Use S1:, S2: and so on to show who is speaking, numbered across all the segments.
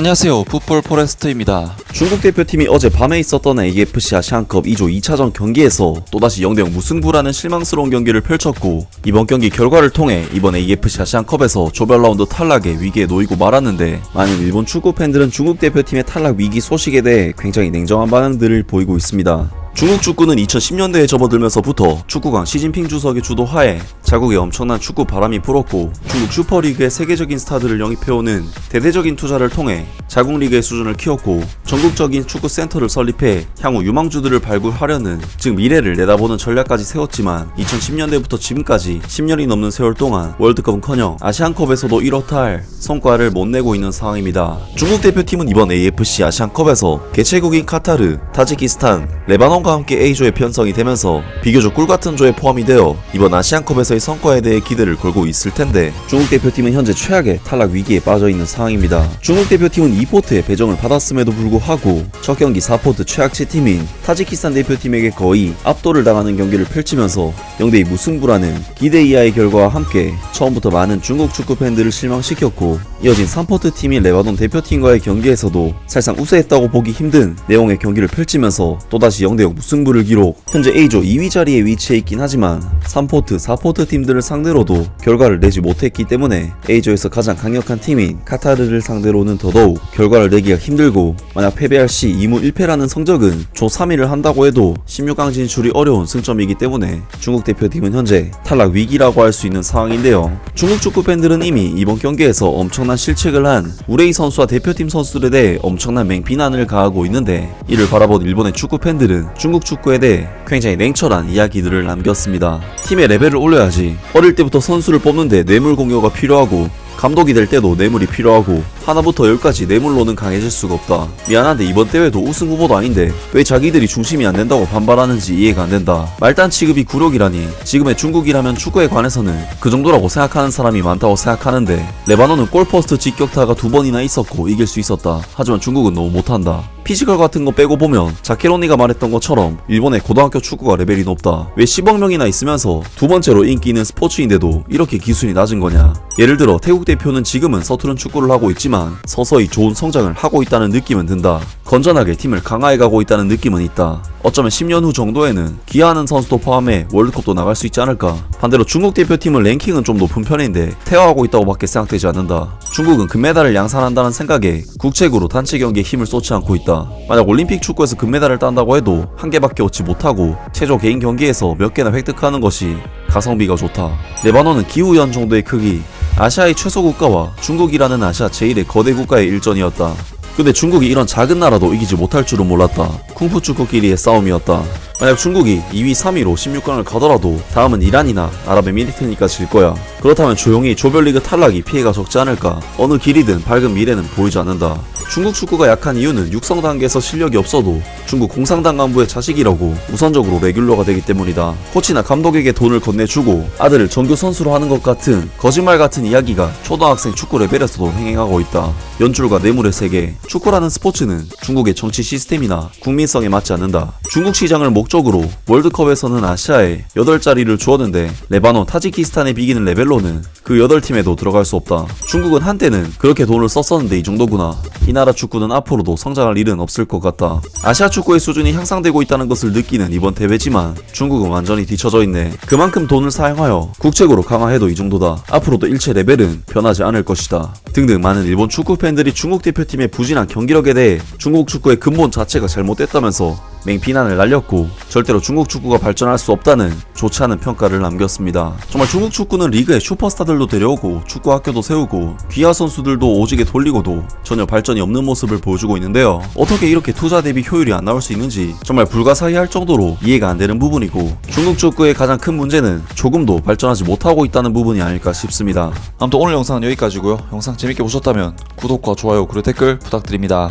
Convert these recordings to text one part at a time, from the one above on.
S1: 안녕하세요, 풋볼 포레스트입니다.
S2: 중국 대표팀이 어제 밤에 있었던 AFC 아시안컵 2조 2차전 경기에서 또다시 0대0 무승부라는 실망스러운 경기를 펼쳤고, 이번 경기 결과를 통해 이번 AFC 아시안컵에서 조별 라운드 탈락의 위기에 놓이고 말았는데, 많은 일본 축구 팬들은 중국 대표팀의 탈락 위기 소식에 대해 굉장히 냉정한 반응들을 보이고 있습니다. 중국 축구는 2010년대에 접어들면서부터 축구광 시진핑 주석의 주도하에 자국에 엄청난 축구 바람이 불었고, 중국 슈퍼리그의 세계적인 스타들을 영입해오는 대대적인 투자를 통해 자국 리그의 수준을 키웠고, 전국적인 축구 센터를 설립해 향후 유망주들을 발굴하려는, 즉 미래를 내다보는 전략까지 세웠지만 2010년대부터 지금까지 10년이 넘는 세월 동안 월드컵은커녕 아시안컵에서도 이렇다 할 성과를 못 내고 있는 상황입니다. 중국 대표팀은 이번 AFC 아시안컵에서 개최국인 카타르, 타지키스탄, 레바논과 함께 A조에 편성이 되면서 비교적 꿀같은 조에 포함이 되어 이번 아시안컵에서의 성과에 대해 기대를 걸고 있을 텐데, 중국 대표팀은 현재 최악의 탈락 위기에 빠져있는 상황입니다. 중국 대표팀은 2포트의 배정을 받았음에도 불구하고 첫 경기 4포트 최악체 팀인 타지키스탄 대표팀에게 거의 압도를 당하는 경기를 펼치면서 0대2 무승부라는 기대 이하의 결과와 함께 처음부터 많은 중국 축구 팬들을 실망시켰고, 이어진 3포트 팀인 레바논 대표팀과의 경기에서도 사실상 우세했다고 보기 힘든 내용의 경기를 펼치면서 또다시 0대0 무승부를 기록. 현재 A조 2위 자리에 위치해 있긴 하지만 3포트, 4포트 팀들을 상대로도 결과를 내지 못했기 때문에 A조에서 가장 강력한 팀인 카타르를 상대로는 더더욱 결과를 내기가 힘들고, 만약 패배할 시 2무 1패라는 성적은 조 3위를 한다고 해도 16강 진출이 어려운 승점이기 때문에 중국 대표팀은 현재 탈락 위기라고 할 수 있는 상황인데요. 중국 축구 팬들은 이미 이번 경기에서 엄청난 실책을 한 우레이 선수와 대표팀 선수들에 대해 엄청난 맹비난을 가하고 있는데, 이를 바라본 일본의 축구 팬들은 중국 축구에 대해 굉장히 냉철한 이야기들을 남겼습니다. 팀의 레벨을 올려야지, 어릴 때부터 선수를 뽑는데 뇌물 공여가 필요하고, 감독이 될 때도 뇌물이 필요하고, 하나부터 10까지 뇌물로는 강해질 수가 없다. 미안한데 이번 대회도 우승 후보도 아닌데 왜 자기들이 중심이 안 된다고 반발하는지 이해가 안 된다. 말단 취급이 굴욕이라니. 지금의 중국이라면 축구에 관해서는 그 정도라고 생각하는 사람이 많다고 생각하는데, 레바논은 골포스트 직격타가 2번이나 있었고 이길 수 있었다. 하지만 중국은 너무 못한다. 피지컬 같은 거 빼고 보면 자케로니가 말했던 것처럼 일본의 고등학교 축구가 레벨이 높다. 왜 10억 명이나 있으면서 두 번째로 인기 있는 스포츠인데도 이렇게 기술이 낮은 거냐. 예를 들어 태국 대표는 지금은 서투른 축구를 하고 있지만 서서히 좋은 성장을 하고 있다는 느낌은 든다. 건전하게 팀을 강화해가고 있다는 느낌은 있다. 어쩌면 10년 후 정도에는 기아하는 선수도 포함해 월드컵도 나갈 수 있지 않을까. 반대로 중국 대표팀은 랭킹은 좀 높은 편인데 퇴화하고 있다고 밖에 생각되지 않는다. 중국은 금메달을 양산한다는 생각에 국책으로 단체 경기에 힘을 쏟지 않고 있다. 만약 올림픽 축구에서 금메달을 딴다고 해도 한 개밖에 얻지 못하고 최저 개인 경기에서 몇 개나 획득하는 것이 가성비가 좋다. 레바논은 기후현 정도의 크기, 아시아의 최소 국가와 중국이라는 아시아 제1의 거대 국가의 일전이었다. 근데 중국이 이런 작은 나라도 이기지 못할 줄은 몰랐다. 쿵푸 축구끼리의 싸움이었다. 만약 중국이 2위, 3위로 16강을 가더라도 다음은 이란이나 아랍에미리트니까 질 거야. 그렇다면 조용히 조별리그 탈락이 피해가 적지 않을까. 어느 길이든 밝은 미래는 보이지 않는다. 중국 축구가 약한 이유는 육성 단계에서 실력이 없어도 중국 공산당 간부의 자식이라고 우선적으로 레귤러가 되기 때문이다. 코치나 감독에게 돈을 건네주고 아들을 정규 선수로 하는 것 같은 거짓말 같은 이야기가 초등학생 축구 레벨에서도 행행하고 있다. 연줄과 뇌물의 세계. 축구라는 스포츠는 중국의 정치 시스템이나 국민성에 맞지 않는다. 중국 시장을 목적으로 월드컵에서는 아시아에 8자리를 주었는데, 레바논, 타지키스탄에 비기는 레벨로는 그 8팀에도 들어갈 수 없다. 중국은 한때는 그렇게 돈을 썼었는데 이 정도구나. 이 나라 축구는 앞으로도 성장할 일은 없을 것 같다. 아시아 축구의 수준이 향상되고 있다는 것을 느끼는 이번 대회지만 중국은 완전히 뒤처져 있네. 그만큼 돈을 사용하여 국책으로 강화해도 이 정도다. 앞으로도 일체 레벨은 변하지 않을 것이다. 등등 많은 일본 축구 팬들이 중국 대표팀의 부진한 경기력에 대해 중국 축구의 근본 자체가 잘못됐다면서 맹비난을 날렸고, 절대로 중국 축구가 발전할 수 없다는 좋지 않은 평가를 남겼습니다. 정말 중국 축구는 리그에 슈퍼스타들도 데려오고 축구 학교도 세우고 귀하 선수들도 오지게 돌리고도 전혀 발전이 없는 모습을 보여주고 있는데요. 어떻게 이렇게 투자 대비 효율이 안 나올 수 있는지 정말 불가사의할 정도로 이해가 안 되는 부분이고, 중국 축구의 가장 큰 문제는 조금도 발전하지 못하고 있다는 부분이 아닐까 싶습니다.
S1: 아무튼 오늘 영상은 여기까지고요. 영상 재밌게 보셨다면 구독과 좋아요 그리고 댓글 부탁드립니다.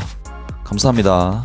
S1: 감사합니다.